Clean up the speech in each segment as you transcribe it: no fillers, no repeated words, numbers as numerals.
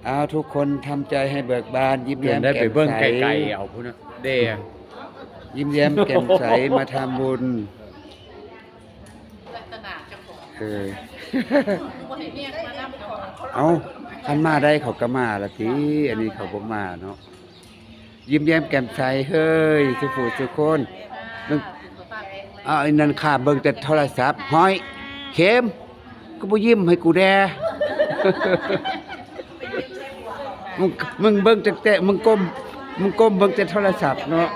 เอาทุกคนทำใจให้เบิกบานยิ้ม เดือ แย้ น ม ได้ไป แจ่ม เบิ่ง ใส ไกลๆเอาพุ่นน่ะเด้ ยิ้มแย้มแจ่มใสมาทำบุญเออ เอาคันมาได้เขาก็มาละทีอันนี้เขาบ่มาเนาะยิ้มแย้มแจ่มใสเฮ้ยสุขสุขคนเบิ่งอ้าวไอ้นั่นข้าเบิ่งแต่โทรศัพท์ห้อยเข็มก็บ่ยิ้มให้กูแด มึงเบิ่งแต่มึงก้มเบิ่งแต่โทรศัพท์เนาะ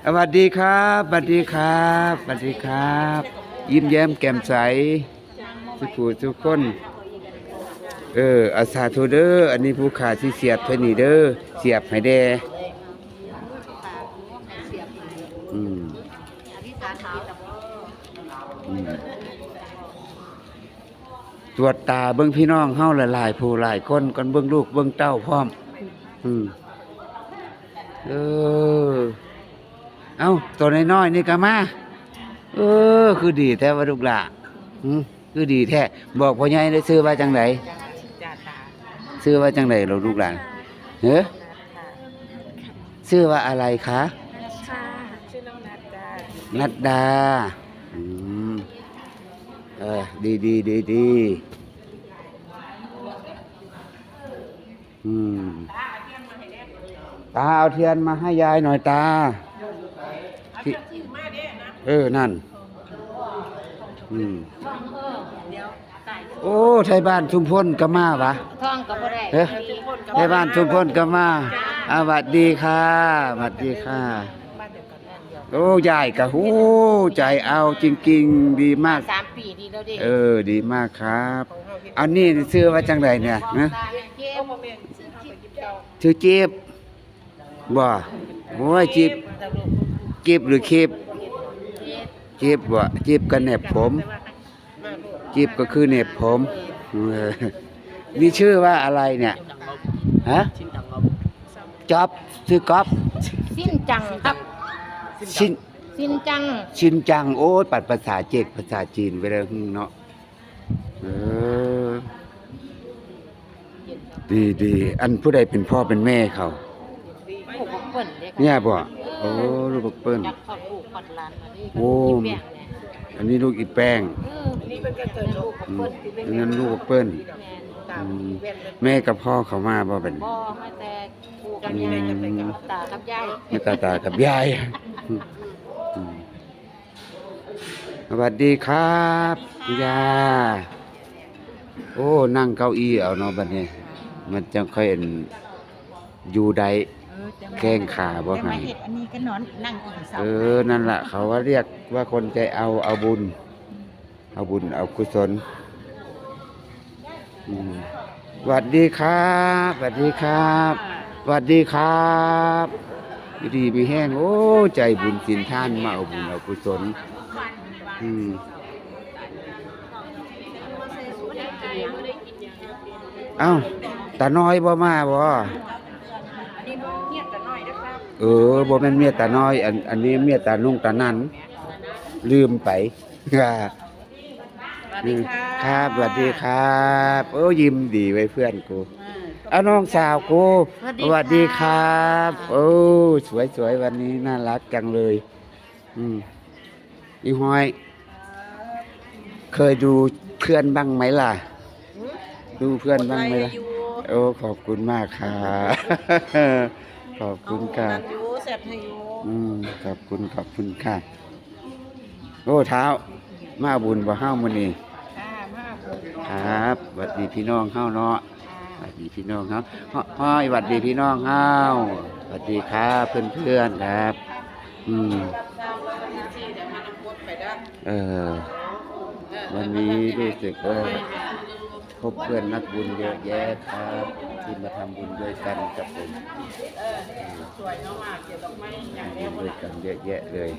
สวัสดีครับสวัสดีครับสวัสดีครับ ยิ้มแย้มแก้มใสสุขทุกคนอาสาธุเด้ออันนี้ผู้ขาที่เสียบเท่านี้เด้อเสียบให้แดอืมตรวจตาเบิ่งพี่น้องเฮาหลายๆผู้หลายคนก่อนเบิ่งลูกเบิ่งเต้าพร้อมเอ้าตัวน้อยๆนี่ก็มาคือดีแท้ว่าลูกหล่ะคือดีแท้บอกพ่อใหญ่ได้ซื้อว่าจังไดซื้อว่าจังไดเราลูกหลานเฮ้อซื้อว่าอะไรคะค่ะชื่อน้องนัดจ้า นัดดาดีตาเอาเทียนมาให้ยายหน่อยตานั่นโอ้ไทยบ้านชุมพลก็มาวะท่องกับบ่ได้ไทยบ้านชุมพลก็มาสวัสดีค่ะสวัสดีค่ะโอ้ยายกะหูใจเอาจริงๆดีมาก3 ปีดีแล้วดิดีมากครับอันนี้ชื่อว่าจังไดเนี่ยนะชื่อจีบบ่โอ้ยจีบหรือเคบจีบบ่จีบกันแหนบผมจีบก็คือเหน็บผมนี่ชื่อว่าอะไรเนี่ยฮะจ๊อบชื่อก๊อฟสิ้นจังครับสิ้นจังชินจังโอ้ยปัดภาษาเจกภาษาจีนไปเลยเนาะดีอันผู้ใดเป็นพ่อเป็นแม่เขาเนี่ยบ่โอ้ลูกเปิ้ลโอ้อันนี้ลูกอีแป้งนั่นลูกเปิ้ลแม่กับพ่อเขามาบ่เป็นบ่มาแต่ปู่กับยายตากับยายไม่ตากับยายสวัสดีครับยาโอ้นั่งเก้าอี้เอาเนาะบัดนี้มันจังค่อยอยู่ได้แข้งขาบ่ไงอันนี้ก็นอนนั่งกินเสานั่นล่ะเขาว่าเรียกว่าคนใจเอาบุญเอากุศลสวัสดีครับสวัสดีครับสวัสดีครับดีมีแห้งโอ้ใจบุญสินท่านมาเอาบุญเอากุศลเอ้าตาน้อยบ่มาบ่บ่แม่นเมียตาน้อยอันนี้เมียตานุ่งตานั้นลืมไปครับสวัสดีครับโอ้ยิ้มดีไว้เพื่อนกูเอาน้องสาวกูสวัสดีครับโอ้สวยวันนี้น่ารักจังเลยอีห้อยเคยดูเพื่อนบ้างไหมล่ะดูเพื่อนบ้างไหมล่ะโอ้ขอบคุณมากค่ะขอบคุณค่ะขอบคุณค่ะโอ้เท้ามาบุญบ่เฮ้ามื้อนี้ครับสวัสดีพี่น้องเฮ้าเนาะสวัสดีพี่น้องเฮาห้อยสวัสดีพี่น้องเฮาสวัสดีครับเพื่อนๆครับวันนี้รู้สึกพบเพื่อนนักบุญเยอะแยะครับที่มาทำบุญด้วยกันกับผมด้วยกันเยอะแยะเลย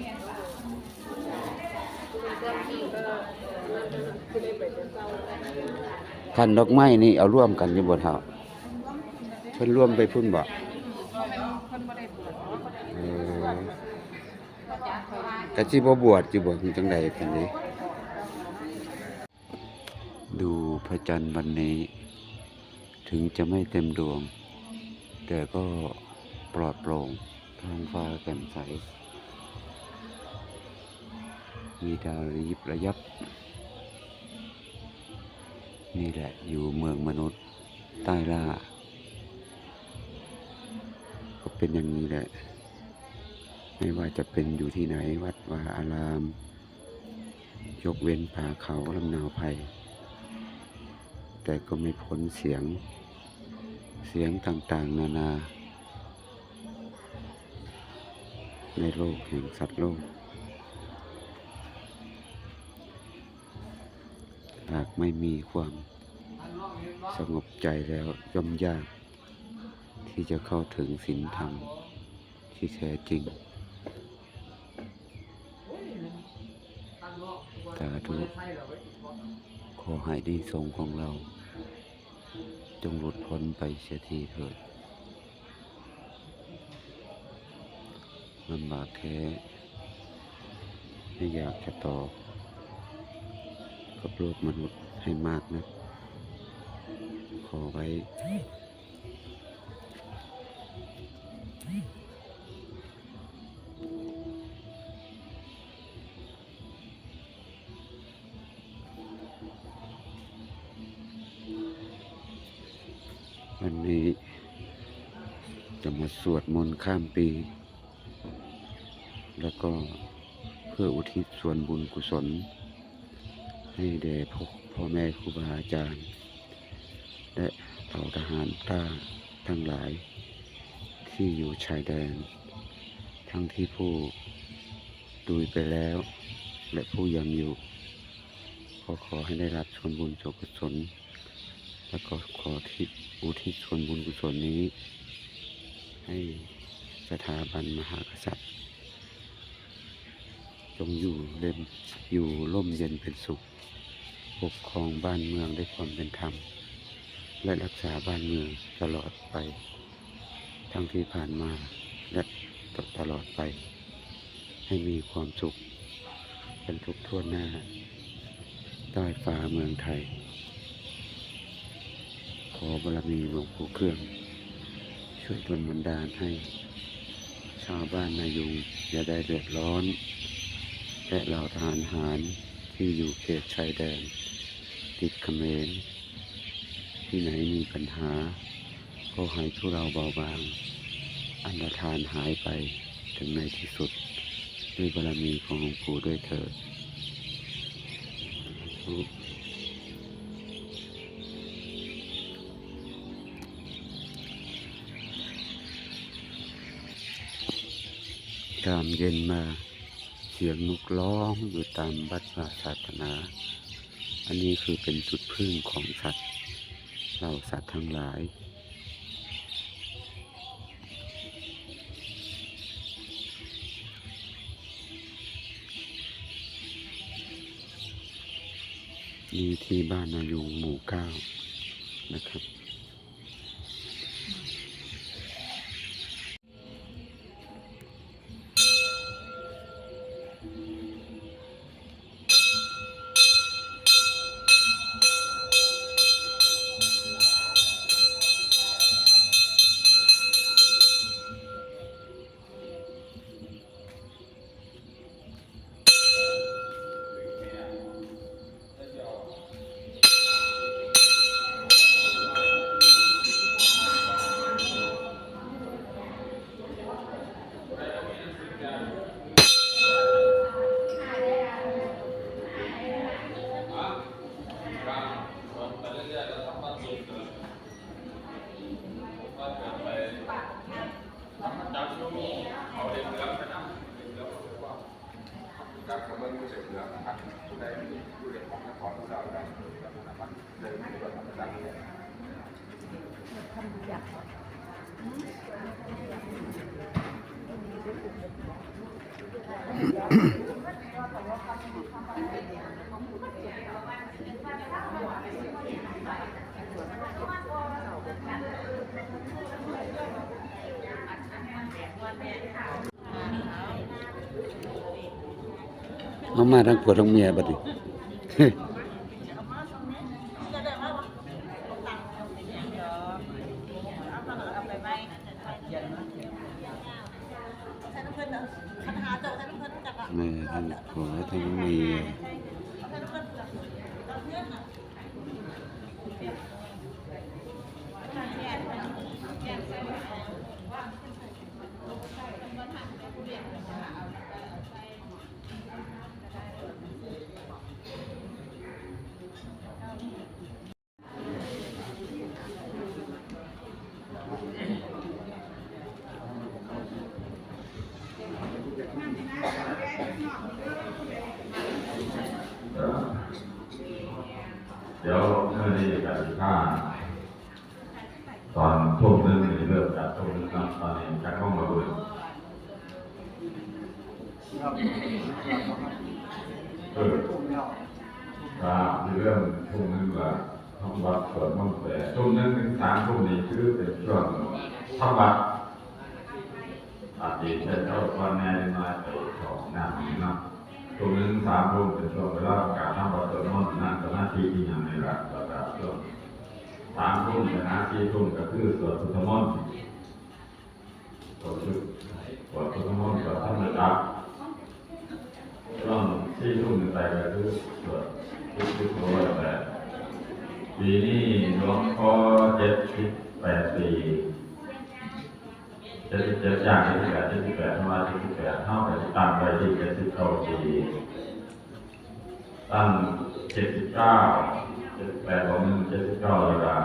ขันดอกไม้นี่เอาร่วมกันอยู่บนเท้าเพิ่นร่วมไปพุ่นบ่กะสิบ่บวชสิบวชจังใดกันนี้ ดูพระจันทร์วันนี้ ถึงจะไม่เต็มดวง แต่ก็ปลอดโปร่งท้องฟ้าแจ่มใส มีดาวระยิบระยับ นี่แหละอยู่เมืองมนุษย์ใต้ล่า ก็เป็นอย่างนี้แหละ ไม่ว่าจะเป็นอยู่ที่ไหนวัดวาอาราม ยกเว้นป่าเขาลำนาวไผ่แต่ก็ไม่พ้นเสียงต่างๆนานา ในโลกแห่งสัตว์โลก หากไม่มีความสงบใจแล้วย่อมยากที่จะเข้าถึงศีลธรรมที่แท้จริงสาธุขอให้ดีทรงของเราจงหลุดพ้นไปเสียทีเถิดลำบากแท้ไม่อยากจะต่อกับโลกมนุษย์ให้มากนะขอไว้วันนี้จะมาสวดมนต์ข้ามปี แล้วก็เพื่ออุทิศส่วนบุญกุศลให้แด่พ่อแม่ครูบาอาจารย์และเหล่าทหารกล้าทั้งหลายที่อยู่ชายแดนทั้งที่ผู้ดุยไปแล้วและผู้ยังอยู่ขอให้ได้รับส่วนบุญส่วนกุศลและก็ขออุทิศส่วนบุญกุศลนี้ให้สถาบันมหากษัตริย์จงอยู่ร่มเย็นเป็นสุขปกครองบ้านเมืองด้วยความเป็นธรรมและรักษาบ้านเมืองตลอดไปทั้งที่ผ่านมาและตลอดไปให้มีความสุขเป็นทุกทั่วหน้าใต้ฟ้าเมืองไทยขอบารมีหลวงปู่เครื่องช่วยดลบันดาลให้ชาวบ้านนายุงอย่าได้เดือดร้อนและเหล่าทหารที่อยู่เขตชายแดนติดเขมรที่ไหนมีปัญหาก็ให้ทุเราเบาบางอันตรธานหายไปถึงในที่สุดด้วยบารมีของหลวงปู่ด้วยเถิดยามเย็นมาเสียงนกร้องอยู่ตามวัดวาศาสนาอันนี้คือเป็นจุดพึ่งของสัตว์เราสัตว์ทั้งหลายนี่ที่บ้านนายุงหมู่ 9นะครับมาทั้งผัวทั้งเมียบัดนี้ คันหาเจอท่านเพิ่นจักอ่ะ แม่ท่านขอให้ท่านมีเดี๋ยวเมื่อนี้การฆ่าตอนทุ่มนึงนี่เริ่มจากทุ่มนึงครับตอนนี้จะเข้ามาดูครับเรื่องทุ่มนึงว่าทำวัดสวดมนต์แต่ทุ่มนึงถึง3 ทุ่มนี้คือเป็นช่วงทำวัดอาจจะเป็นเจ้าวันแน่มาไปของหน้าของน้ำทุ่มนึง3 ทุ่มเป็นช่วงเวลาการทำวัดสวดมนต์นั่งสมาธิที่ยังในรักประกาศช่วง3 ทุ่มเป็น4 ทุ่มก็คือสวดพุทธมนต์สวดพุทธมนต์สวดธรรมจักรช่วง4 ทุ่มไปก็คือสวดพุทโธแต่ปีนี้หลวงพ่อ78 ปี77 ย่าง78ประมาณ78เท่ากับตามไปที่79 ปีตั้ง79 78ของมัน79เลยครับ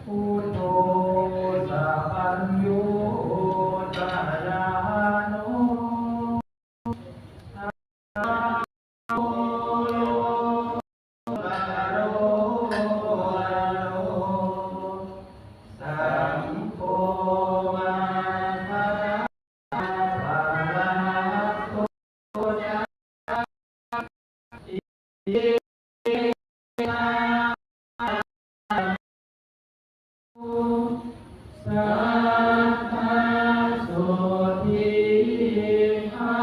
พุทโธสัพพัญญูตายานุโอโยตาโรโลสังโฆมาภะภะระโตจะอินาสัพพะโสทิภา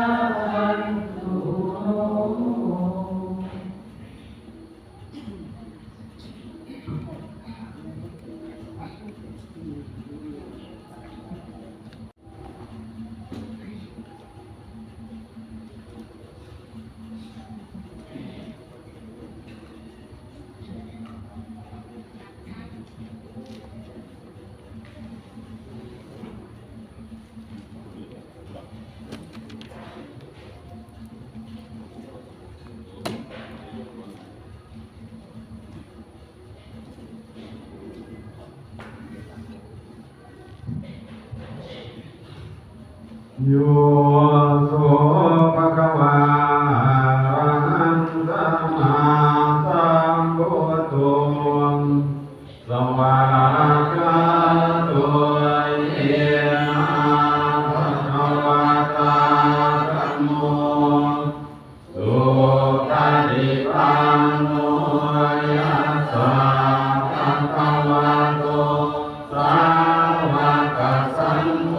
วันตุโน โยโสภะคะวาอะระหังสัมมาสัมพุทโธสวากขาโตเยนะภะคะวะตาธัมโมสุปฏิปันโนยัสสะภะคะวะโตสาวกสังโฆ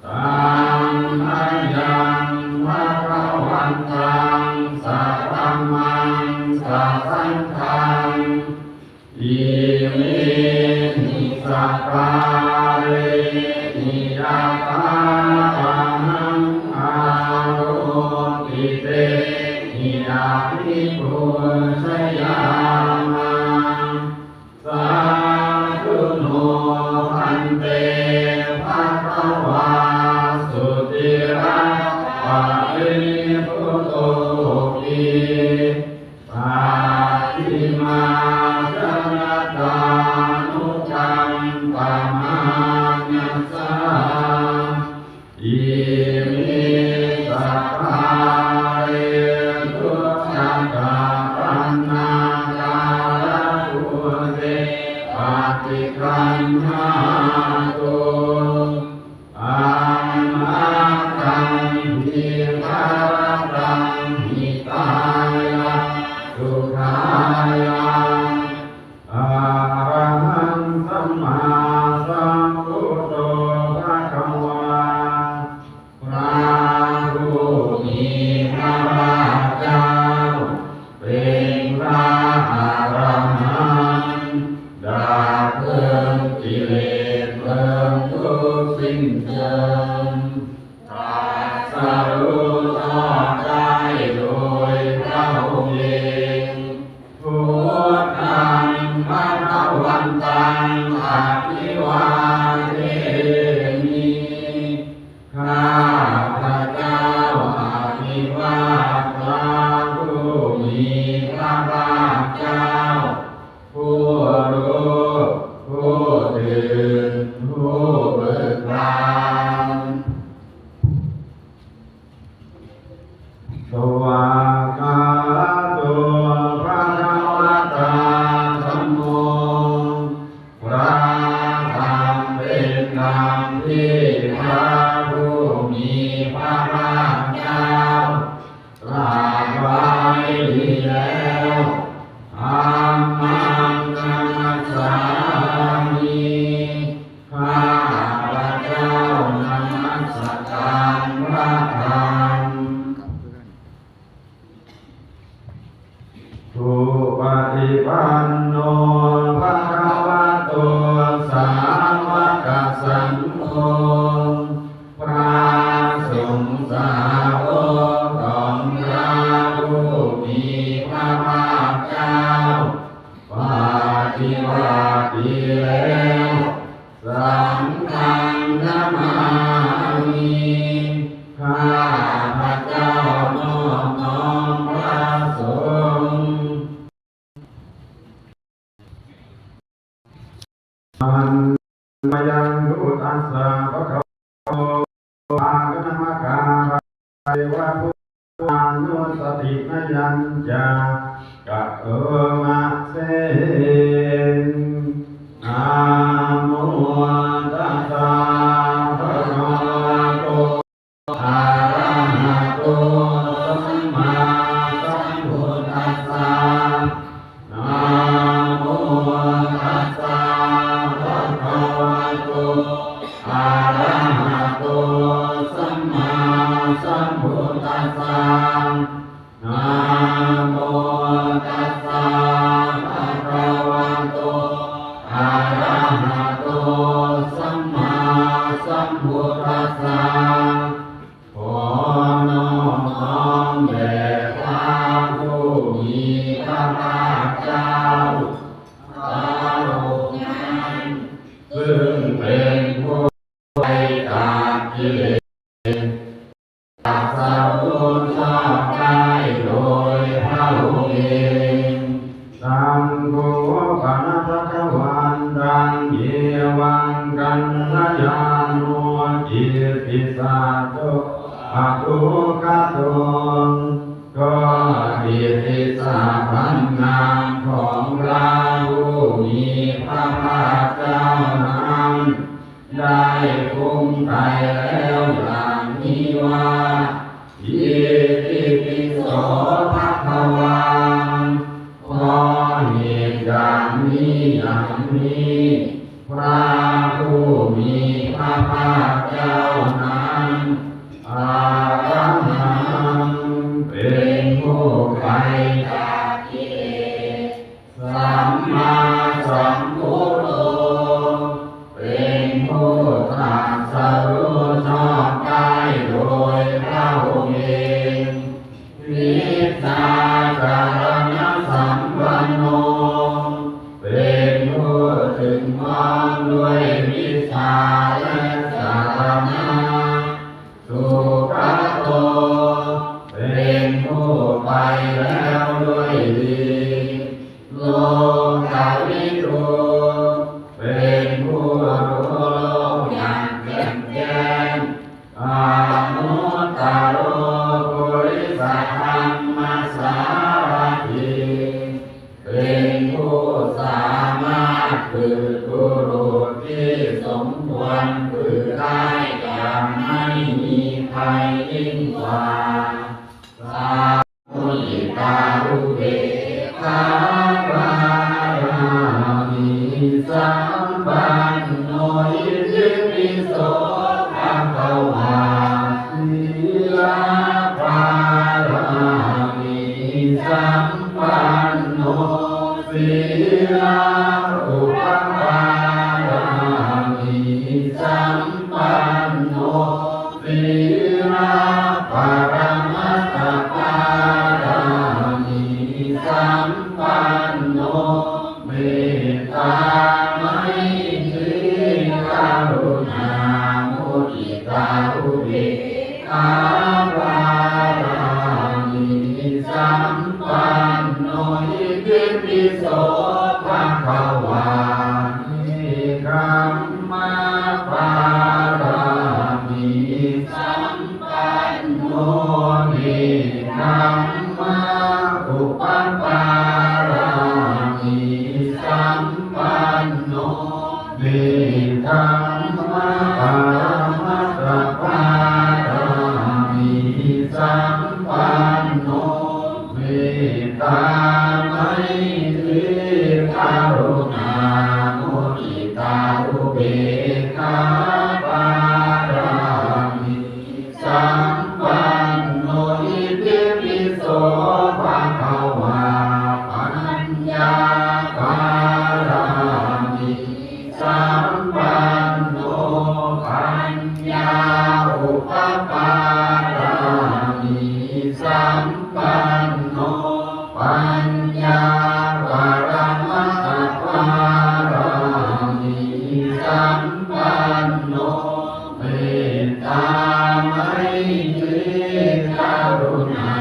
ตัมมัญญังภะคะวันตังสัพพมังสัพพังคังอิมิหิสัพพะเรหิยะตาปังอาโรติเตหิยาภิปุชยามังสาธุโนพันเตภะคะวาสุติระปะริพุทโธปิปาติมาสนัตตานุกัมปะมานัสสะอิมิสัพพะเรตุสังฆปะ ตุอามาคังทิคารังหิตายะสุขายะอะระหังสัมมาสัมพุทโธภะคะวาพระผู้มีพระภาคเจ้าเป็นพระอรหันต์ดับเพลิงกิเลสเพลิงทุกข์สิ้นเชิงตรัสรู้ชอบได้โดยพระองค์เองพุทธังพระวันตังอภิวาเทมิข้าพระเจ้าอภิวาทพระผู้มีพระภาคเจ้าผู้รู้ผู้ตื่นผู้เบิกบานสวากาโตภะคะวะตาธัมโมพระธรรมเป็นธรรมที่พระผู้มีพระภาคเจ้าตรัสไว้ดีแล้วธัมมังนัมมัสสามิข้าพระเจ้านมัสการพระธรรมทุปฏิปันโนภะคะวะโตสาวกสังโฆพระสงฆ์สาวกของพระผู้มีพระภาคเจ้าปฏิบัติดีแล้วสังฆังนะมามิข้าพระเจ้านอบน้อมพระสงฆ์มันมายังพุทธัสสะภะคะวะโตอาคณมการะเทวะพุทธานุสตินยัญจากะโอมะเสนนะโมตัสสะภะคะวะโตอะระหะโตสัมมาสัมพุทธัสสะนะโมตัสสะภะคะวะโตอะระหะโตสัมมาสัมพุทธัสสะนะโมตัสสะภะคะวะโตอะระหะโตสัมมาสัมพุทธัสสะขอนอบน้อมแด่พระผู้มีพระภาคเจ้าพระองค์นั้นซึ่งเป็นผู้ไร้จากกิเลสตัดสรู้ชอบได้โดยพระองค์เองสังโฆปะนะภะคะวันตังเยวังกันทยานุจิตติสาโตอะตุกะโตก็จิตติสาพันนามของพระผู้มีพระภาคเจ้านั้นได้คุ้มไตรแล้วอย่างนี้ว่าอิติปิโสภะคะวาเพราะเหตุอย่างนี้อย่างนี้พระผู้มีพระภาคเจ้านั้นอารังหังเป็นผู้ไกลจากกิเลสสัมมาสัมพุทโธเป็นผู้ตรัสรู้ชอบได้โดยพระองค์เองวิชาจารณสัมปันโนเป็นผู้ถึงพร้อมด้วยวิชาและจารณะสุขโตเป็นผู้ไปแล้วด้วยดีโลกาวิทูเป็นผู้รู้โลกอย่างแจ่มแจ้งอานุตตโรปุริสธรรมสารถิเป็นผู้สามารถฝึกบุรุษที่ ควรฝึกได้อย่างไม่มีใครยิ่งกว่ามุทิตาอุเบกขาปารามิสัมปันโนอิติปิโสภะคะวาสีลาภารามิสัมปันโนสีลาอุปปารามิสัมปันโนสีลาปรมัตถปารามิสัมปันโนเมตตาไมตรีกรุณามุทิตาอุเบกขาปารามิสัมปันโนอิติปิโสภะคะวานิคัมมาปารามิสัมปันโนนิคัมมาอุปปารามิสัมปันโนนิคัมมาปรมัตถปารามิสัมปันโนเมตตาไมตรีกรุณามุทิตาอุเบกขาปารามิสัมปันโนอิติปิโสภะคะวาปัญญาปารามิสัมปันโนปัญญาอุปปารามิสัมปันโนปัญญาปรมัตถปารามิสัมปันโนเมตตาไมตรีกรุณา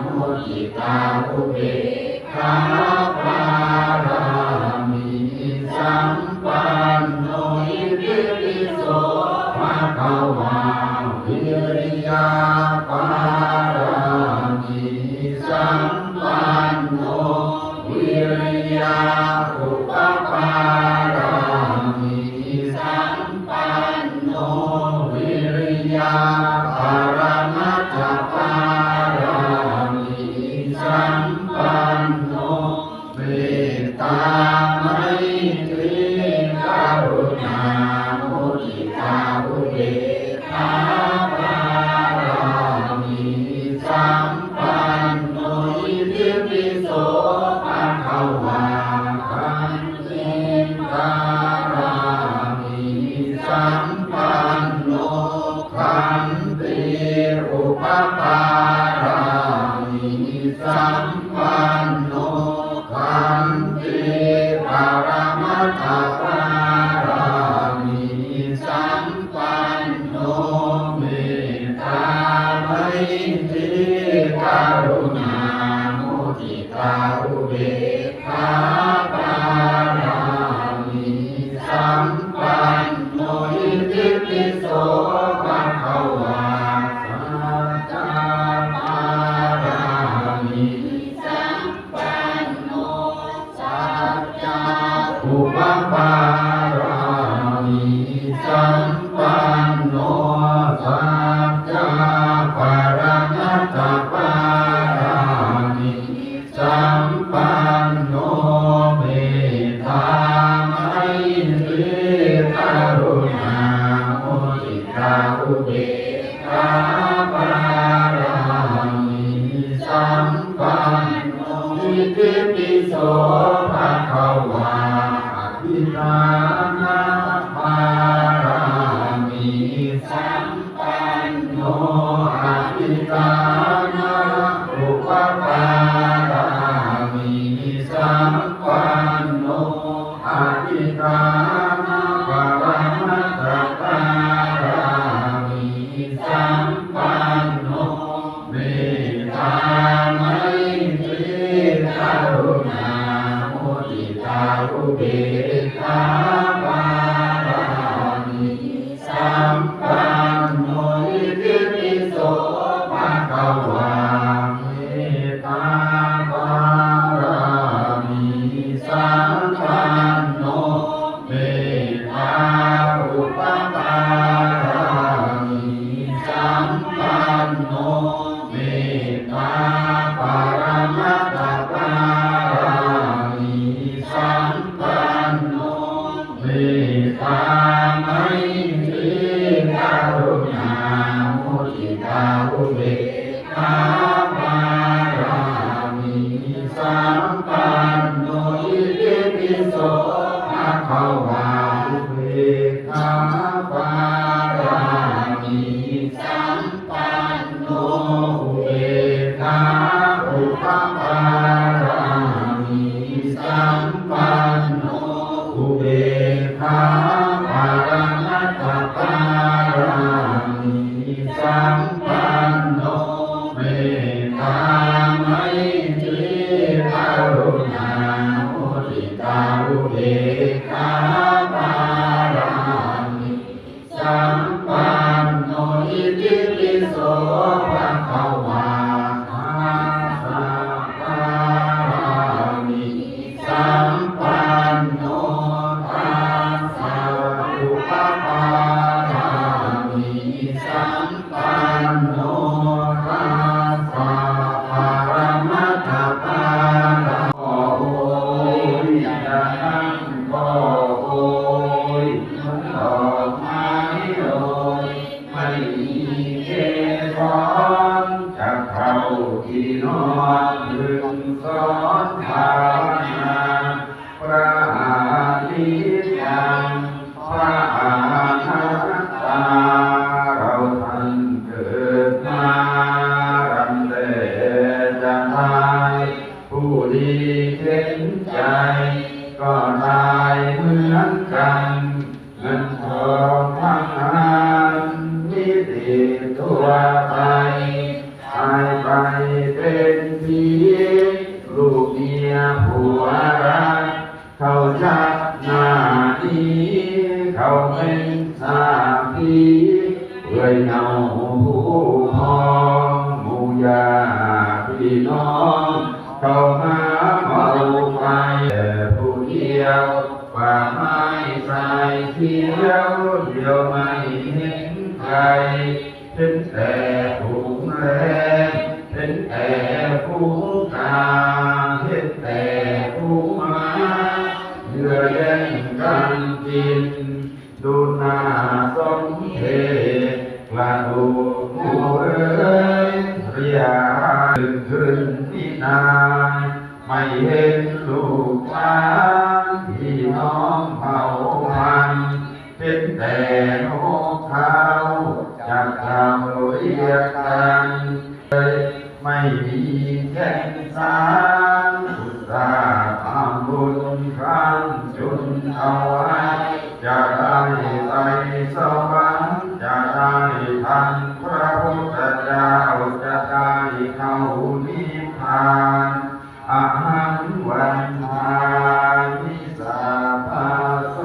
มุทิตาอุเบกขาปารามิสัมปันโนอิติปิโสภะคะวาวิริยาปารามิสัมปันโนวิริยาอุปปารามิสัมปันโนวิริยาปรมัตถปารามิสัมปันโนเมตตาไมตรีกรุณามุทิตาอุเบกขาปารามิสัมปันโนอิติปิโสภะคะวาคันติการามิสัมปันโนคันติอุปปารามิสัมปันโนคันติปรมัตถปารามิสัมปันโนเมตตาไมตรีกรุณามุทิตาอุเบกขาปารามิสัมปันโนอิติปิโสภะคะวาสัจจาปารามิสัมปันโนสัจจาอุปปารามิสัมปันโนสัจจาปรมัตถปารามิสัมปันโนเมตตาไมตรีกรุณามุทิตาอุเบกขาปารามิสัมปันโนอิติปิโสภะคะวาอภิธานาปารามิสัมปันโนอภิธานาอุปปารามิสัมปันโนอภิธานาปรมัตถปารามิ ปารามิสัมปันโนรัสสะปรมัตถ์ปาราโอยดังก็โอยดอกไม้โรยไม่มีเกสรจะเข้าที่นอนพึงสอนภาวนาพระอาทิตย์ยังพระอาหัตตาเราท่านเกิดมารำเดจะตายผู้ดีเข็นใจก็ตายเหมือนกันเงินทองทั้งนั้นมิติทั่วไปตายไปเป็นผีลูกเมียผัวรักเขาชักหน้านี้เขาเป็นสามีเพื่อยเงาผู้พองหมู่ญาติพี่น้องเขาหาเมาไปแต่ผู้เดียวป่าไม้สายเขียวเดียวไม่เห็นใครเป็นแต่ผู้แรงเป็นแต่ผู้กาเห็นแต่ผู้มาเยื่อแย่งกันกินดูหน้าสมเพชกระดูกหมูเอ้ยเรียขึ้นที่นาไม่เห็นลูกหลานพี่น้องเผ่าพันธุ์เป็นแต่นกเขาจากเราเรียกกันไม่มีแก่นสารอุตสาห์ทำบุญครั้งจุนเอาไว้จะได้ไปสวรรค์จะได้ทันพระพุทธเจ้าจะได้เข้านิพพานอาหังวันทานิสาภาโส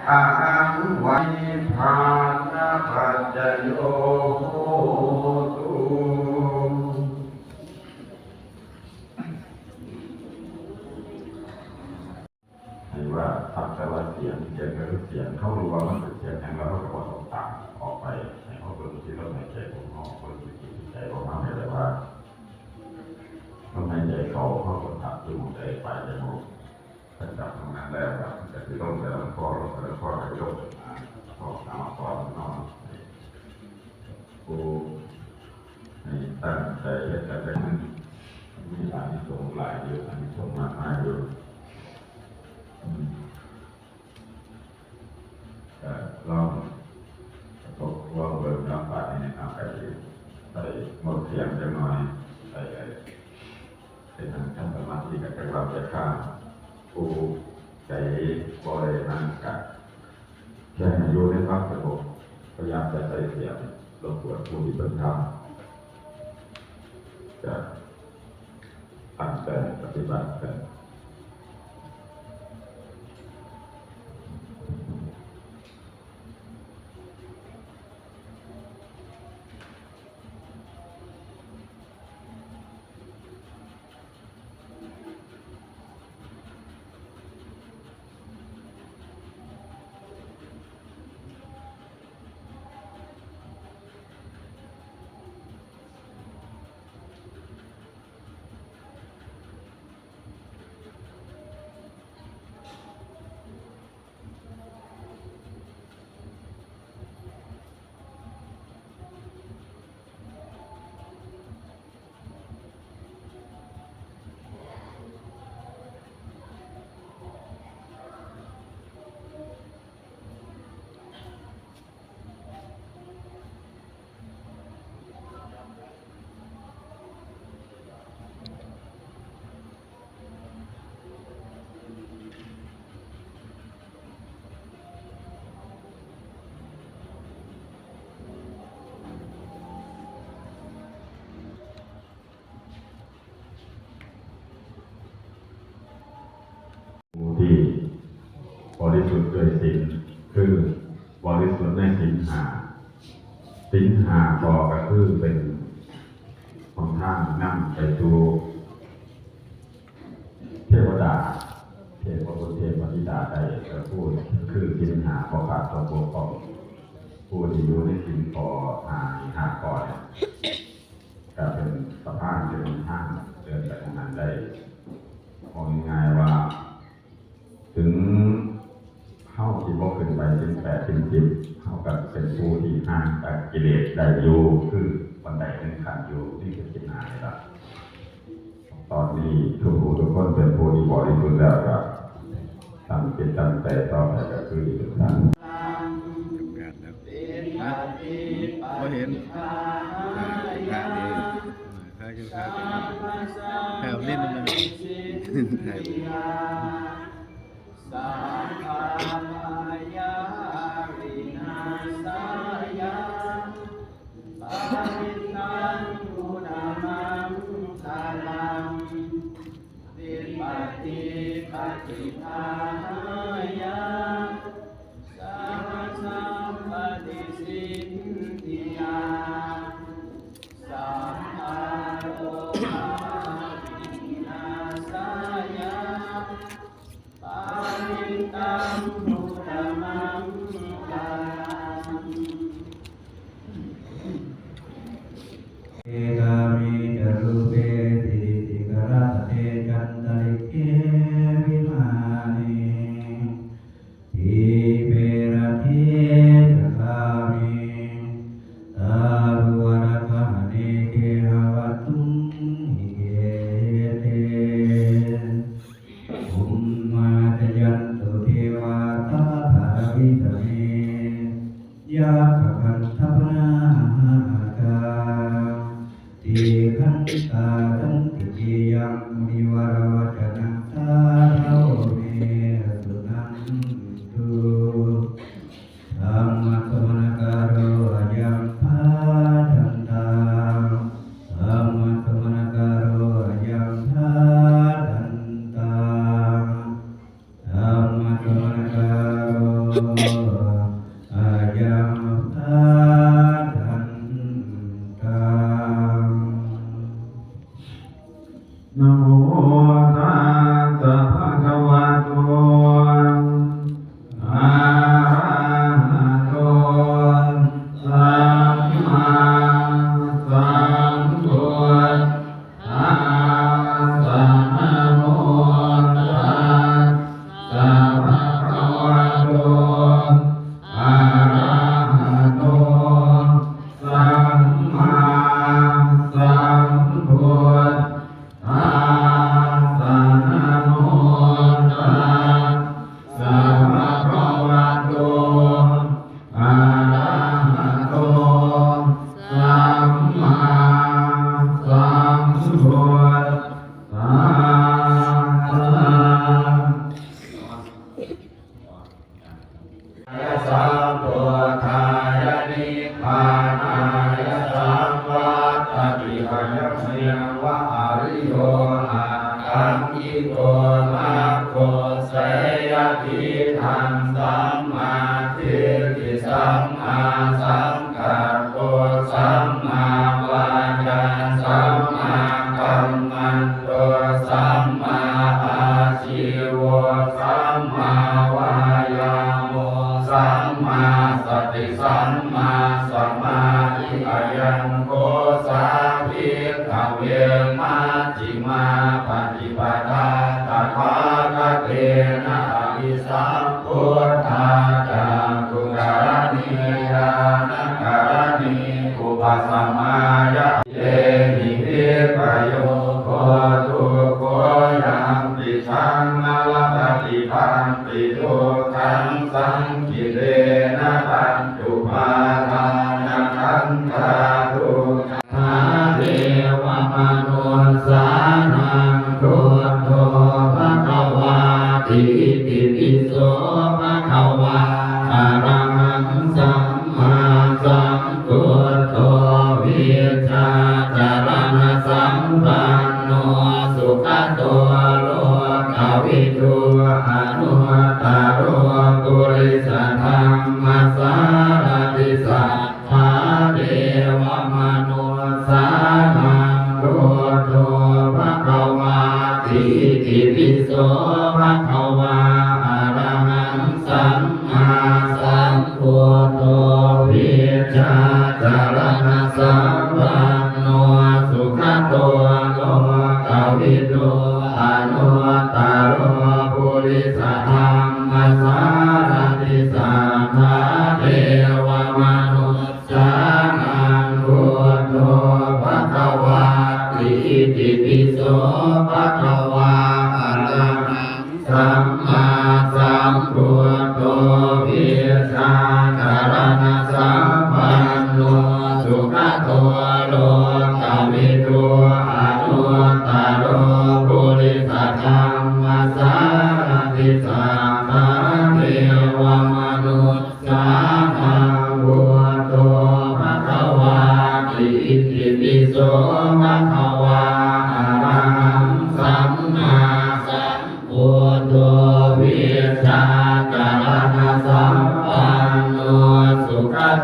อาหังวันนิพพานปัจจโยโหตุ ให้ว่าทำแต่ละเสียงแต่ละเสียงเขารู้ว่ามันเป็นเสียงอย่างแล้วเขาก็บอกต่างออกไปให้เขาเป็นที่เราในใจของเขาคนที่ใจของเขาไม่ได้ว่าทำไมใจเขาเขาก็ตัดอยู่ใจไปใจหมดถ้าจับตรงนั้นแล้วแต่ที่ต้องแต่ละข้อแต่ละข้อให้ยกข้อตามข้อนอนกูให้ตั้งใจจะเป็นมีหลายส่งหลายเยอะอันนี้ส่งมากมายเยอะลองตกลองเบิกน้ำปลาในน้ำไปใส่หมดเสียงจะน้อยใส่ทางขั้นสมาธิกับการรับใจข้าผู้ใจบริหารกันแค่อยู่ในความสงบพยายามจะใส่เสียงลงตัวผู้ที่เป็นธรรมจะตั้งใจปฏิบัติกัน ที่บริสุทธิ์โดยศีลคือบริสุทธิ์ในศีลห้าศีลห้าบอกก็คือเป็นของทางนั่งไปสู่เทวดา เทพบุตรเทพธิดาใดก็พูดคือสินหาขอขาดตัวโกของผู้ที่อยู่ในสินขอหาก่อนเนี่ยก็เป็นสะพานเป็นห้างเดินไปทางนั้นได้มองง่ายๆว่า ถึงเข้าที่บ่ขึ้นไปเป็น8เป็น10เข้ากับเป็นผู้ที่ห่างจากกิเลสได้อยู่คือบันไดหนึ่งขั้นอยู่นี่คือสินหานี่ละตอนนี้ทุกคนเป็นผู้ที่บริสุทธิ์แล้วก็ตั้งจิตตั้งใจต่อไปก็คือสุดท้าย บ่เห็นค่าดีค่าคือค่าแถวลิ้นมันไทย สัพพายารินาสายาปาริตังกุณามังคาลังวิปัสสิปฏิภาณาสัพสัมปติสิทธิยาสัพพะโลกาวินาสายาปาริตังมุตตมังคาลัง เอกามิจารุเปติติกรัตเตจันตริเกวิมานิทีเปรเทจคามิตารุวรคหเนเกหวัตุหิเกเตภุมมาจยันตุเทวาตาธาวิตเมยะขคันทัพนาหากาติขันตาตันติเกยังมิวรวัจนังตาโรเมสุนันตุธัมมะสมณการโรอายังพาทันตาธัมมะสมณการโรอายังพาทันตาธัมมะสมณการโรอายังพาทันตานะโมตัสสะภะคะวะโตอะระหะโตสัมมาสัมพุทธัสสะนะโมตัสสะภะคะวะโตอะระหะโตสัมมาสัมพุทธัสสะนะโมตัสสะภะคะวะโตอะระหะโตสัมมาสัมพุทธัสสะสัมพุทธายะนิพพานายะสัมวัตติภยังเสียงวะอริโยอาคังอิโตมาโคเสยทิทังสัมมาทิฏฐิสัมมาสังกัปโปสัมมาวาจาสัมมากัมมันโตสัมมาอาชีวะสัมมาวายาโมสัมมาสติสัมมาสมาธิอายังโกสาภิกขเวมัชฌิมาปฏิปทาตถาคเตนะอภิสัมพุทธาจาตุการณียานังการณีอุปสัมมายะเยหิวิปโยโคตุโกยังปิชังนาลปฏิปันติโทุขังสังคิเลนะปัญจุปาทานะขันธาทุกขาเทวมนุสานังพุทโธภะคะวาติติปิโสภะคะวาอะระหังสัมมาสัมพุทโธวิชาจารณสัมปันโนสุขโตโลกวิทูอนุตตโรปุริสธรรมสารติ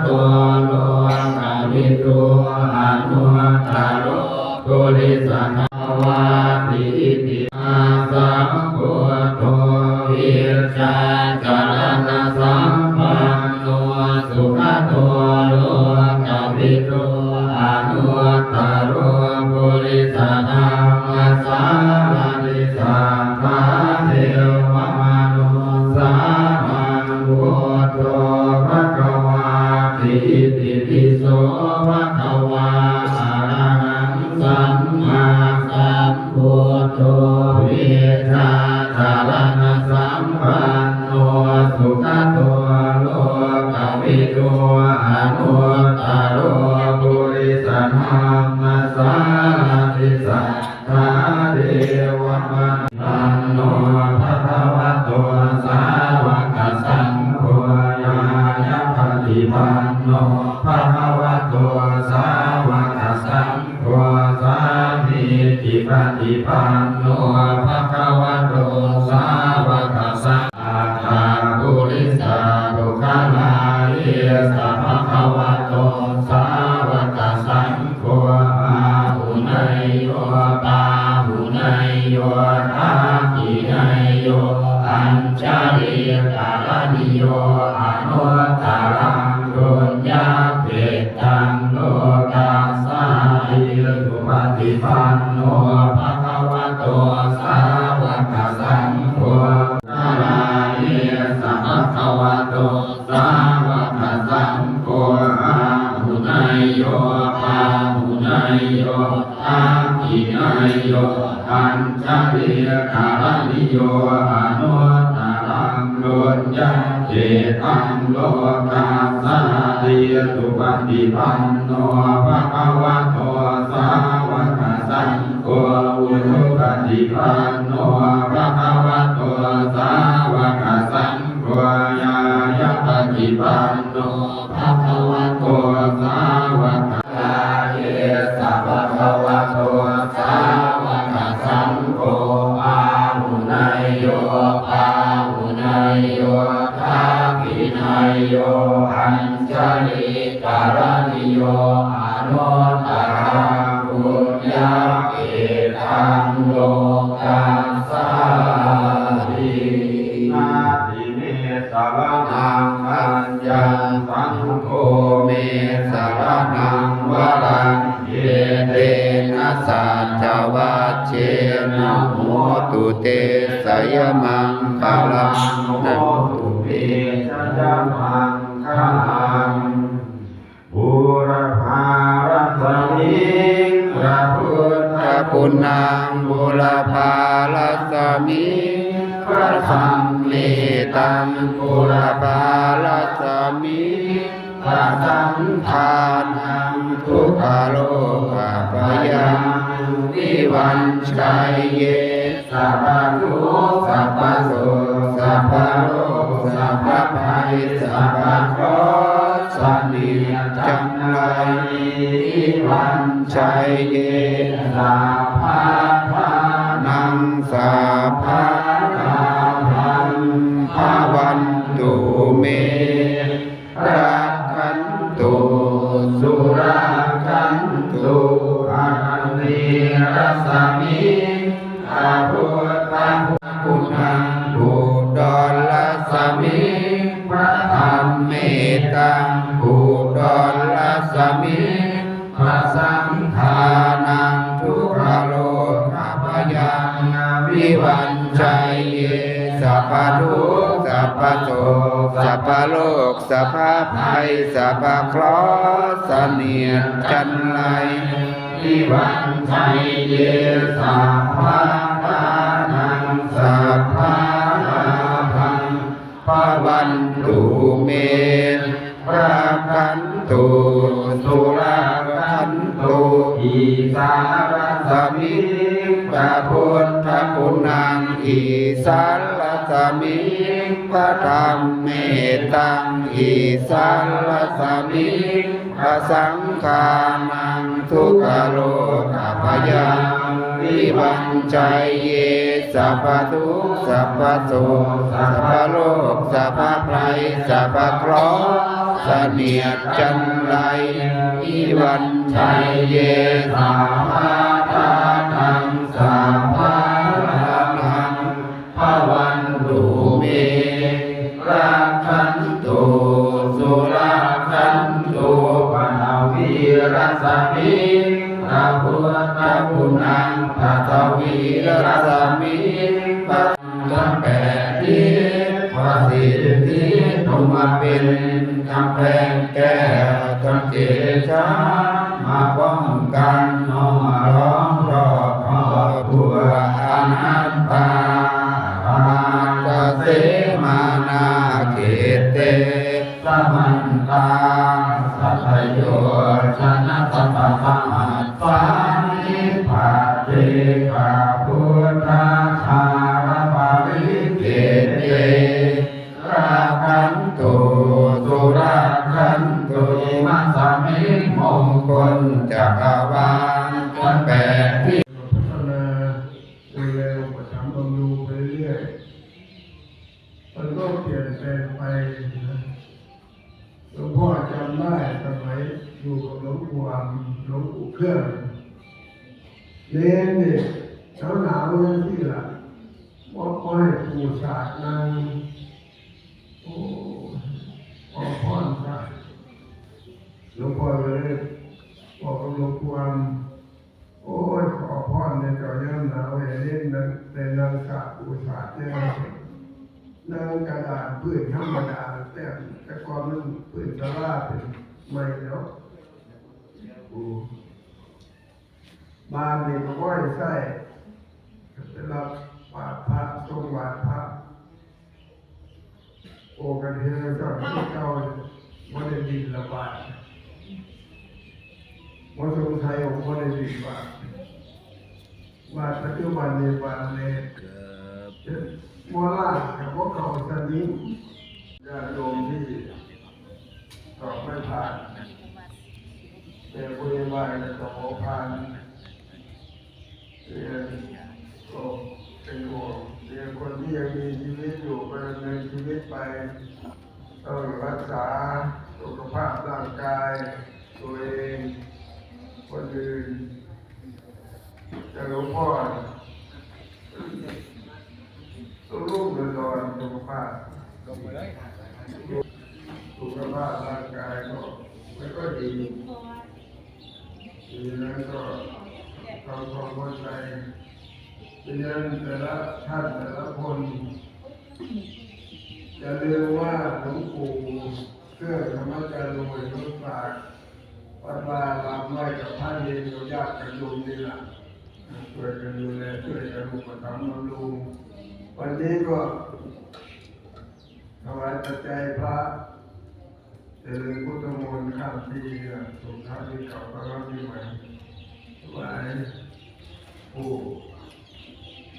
ตัวโลกาวิตุอนุตตโรปุริสธาวาติอิติอาสัมพุทโธวิชาจารณะสัมปันโนสุขโตโลกาวิตุอนุตตโรปุริสธรรมสารนิสัทธาเทวมนุสานังพุทโธภควาติอิติปิโสภควาอะระหังสัมมาสัมพุทโธวิชาจารณะสัมปันโนสุขโตโลกวิทูอนุตตโรปุริสธรรมสารติสัทธาเทวมนุสโนภะคะวะโตสาวกสังโฆญาญาปฏิปันโนภะคะวะโตสาวกสังโฆสามีจิปฏิปันโนภะคะวะโตสาวกสังฆาตาปุริสาปุคลาเยสัพพะคะวะโตสาวกสังโฆอาหุเนยโยปาหุเนยโยทักขิเนยโยอัญชลีกาลนิโยอนุตตรังดุลยาเกตังโลกัสสาอิสุปฏิปันโนภะคะวะโตสาวกสังโฆนาลาเยสัพพะวะโตสาวกสังโฆอาหุเนยโยปาหุเนยโยทักขิเนยโยอัญชลีกาลนิโยอนุตตรังดุลยาเกตังโลกัสสาอิสุปฏิปันโนภะคะวะโตสาวกสังโฆอุชุปฏิปันโนภะคะวะโตสาวกสังโฆญาญาปฏิปันโนภะคะวะโตสาวกสังโฆสัพพะวะโตสาวกสังโฆอาหุเนยโยปาหุเนยโยทักขิเนยโยอัญชลีกาลนิโยอนุตตรังปุญญาเกตังโลกัสสาตินาทิเมสารนังอัญญังสังโฆเมสารนังวรังเยเตนะสัจจวัชเชนะโหตุเตสยมังคลังโหตุเตสยมังคลังบุรพารัสมิงพระพุทธคุณังบุรพารัสมิงพระสัมเมตังบุรพารัสมิงพระสังฆานังทุกขโลกปยังวิวันชัยเยสัพพะทุกข์สัพพะโสกสัพพะโรคสัพพะภัยสัพพะเคราะห์สันนิจังไรวิวันชัยเยสัพพะทานังสัพพะทานังภาวันตุเมรักขันตุสุราคันตุอารันเนรัสมิพระพุทธคุณังบุดรลัสมิพระธรรมเมตังบุดรลัสมิพระสังฆานังทุกขโลกพยังวิวันชัยเยสัพพะทุกข์สัพพะโสกสัพพะโลกสัพพะภัยสัพพะเคราะห์เสนียดจันไรวิวันชัยเยสัพพะทานังสัพพะลาภังภวันตุเมรักขันตุสุราคันตุอิสารสมิพระพุทธคุณังอิสารสมิพระธรรมเมตังอิสารสมิพระสังฆานังทุกขโลกพยังวิวันชัยเยสัพพะทุกข์สัพพะโสกสัพพะโลกสัพพะภัยสัพพะเคราะห์เส เสนียดจันไรอีวันชัยเยสาภาทานังสาภานังภวันตุเมรักขันตุสุรักขันตุปนาวีรัสมิพระพุทธคุณังพระทวีรัสมิพระทั้งแปดทิศพระสิทธิจงมาเป็นกำแพงแก้วจงเจชามาป้องกันน้องร้องรอบครอบครัวอนัตตาอาจเสมานาเขเตสมันตาสัพโยชนะสัพพะมัตสานิภาเตกาพุทธาชารปาริเกเตราคันตุสุราคันตุมัสสมิมงคลจักรวาลทั้งแปดที่ พัฒนาดูแลอุปถัมภ์บำรุงไปเรื่อยมันก็เปลี่ยนแปลงไปนะหลวงพ่อจำได้สมัยอยู่กับหลวงปู่หลวงปู่เครื่องเน้นเนี่ยหนาวยังที่ละว่าให้ปู่ศาสตร์นางโอ้ขอพรซะหลวงพ่อเลยบอกกับหลวงปู่โอ้ยขอพรในเจ้าย่ำหนาวเล่นนั้นเป็นนางสาอุศาสตร์เนี่ยนางกระดาษพื้นธรรมดาแต่ก่อนมันพื้นสลาเป็นไม่แล้วบ้านนี่ก็ไหว้ใส่เป็นรับบาตรพระทรงบาตรพระโอกันเฮลก็ที่เก่าไม่ได้ดินละบาทวัดสงชัยของคนในดีกว่าปัจจุบันในบ้านในโมล่ากับพวกเขาสนิมญาติโยมที่สอบไม่ผ่านแต่บริวารจะขอผ่านเรียนก็เป็นห่วงเรียนคนที่ยังมีชีวิตอยู่ไปดำเนินชีวิตไปต้องรักษาสุขภาพร่างกายตัวเองคนอื่นแต่หลวงพ่อต้องรุ่งเรืองสุขภาพร่างกายก็ไม่ก็ดีทีนั้นก็ทำความเข้าใจทีนั้นแต่ละท่านแต่ละคนอย่าลืมว่าหลวงปู่เครื่องธรรมจารย์รวยรุ่นฝากวัดวาลำไว้กับพระเนรกับญาติกันโยมนี่แหละช่วยกันดูแลช่วยกันอุปถัมภ์บำรุงวันนี้ก็ถวายปัจจัยพระเจริญพุทธมนต์ข้ามปีสุขภาพที่เก่าก็รับที่ใหม่ถวายผู้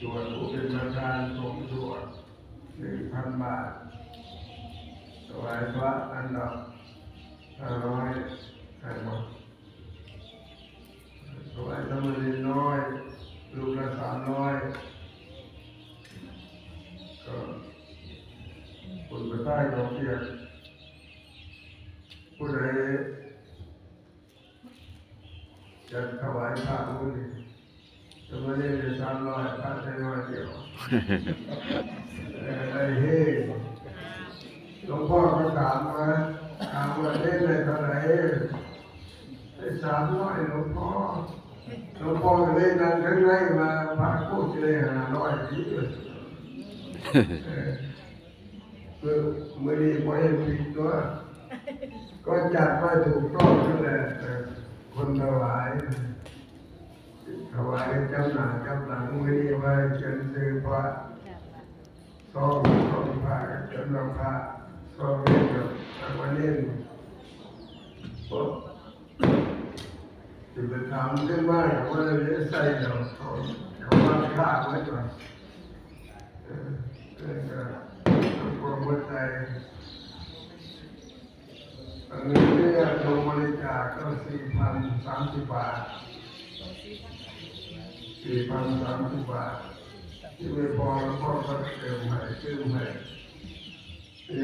ตรวจผู้เป็นประธานสงฆ์ตรวจ 1,000 บาทถวายพระอันดับ500 ใครบ้างถวายสมณีน้อยลูกละ300ก็คนไปใต้เขาเกียรติผู้ใดจะถวายพระผู้นี้สมณีได้300พระได้น้อยเดียวไอ้เฮ่หลวงพ่อก็ถามว่าเล่นในเท่าไหร่ได้300หลวงพ่อก็เลยนั่งข้างในมาพระพูดเลย500ทีมื่อนี้พอเห็นผิดตัวก็จัดไว้ถูกต้องนั่นแหละคนถวายจำหลังมื่อนี้ไว้เชิญซื้อพระซองพระจำลองพระซองเล่นกับวันนี้จะไปทำขึ้นมาว่าเราจะใส่เขามาฆ่าไว้ก่อนความหัวใจอันนี้เนี่ยลงบริจาคก็4,030 บาท4,030 บาทที่ไม่พอแล้วพ่อก็เติมให้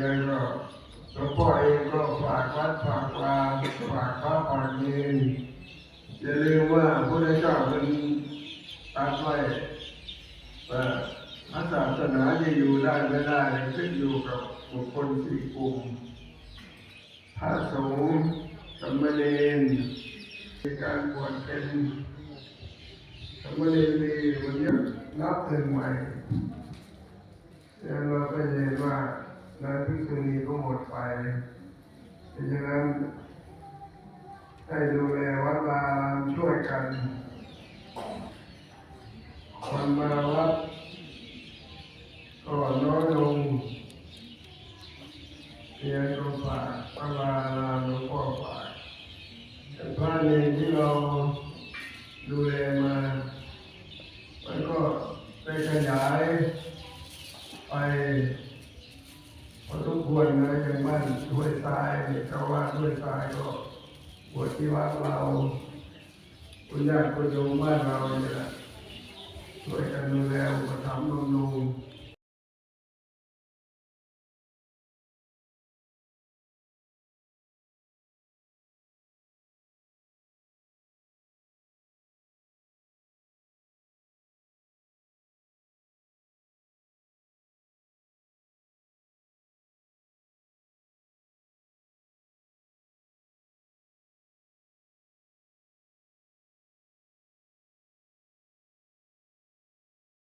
ยังก็ หลวงพ่อเองก็ฝากวัดฝากวาฝากพระฝากเนรอย่าลืมว่าพระพุทธเจ้าเป็นตรัสไว้ว่าพระศาสนาจะอยู่ได้ไม่ได้ขึ้นอยู่กับบุคคลสี่กลุ่มพระสงฆ์สามเณรในการบวชเป็นสามเณรนี่วันนี้นับถึงใหม่แล้วเราก็เห็นว่านายภิกษุณีก็หมดไปดังนั้นให้ดูแลวัดวาช่วยกันคนมาวัดก็น้อยลงเพียงก็ฝากพระวาลาหลวงพ่อฝากแต่พระเนรที่เราดูแลมามันก็ได้ขยายไปพอทุกควรนะอย่างบ้านห้วยทรายชาวบ้านห้วยทรายก็บวชที่วัดเราคุณญาติคุณโยมบ้านเราเนี่ยแหละช่วยกันดูแลอุปถัมภ์บำรุง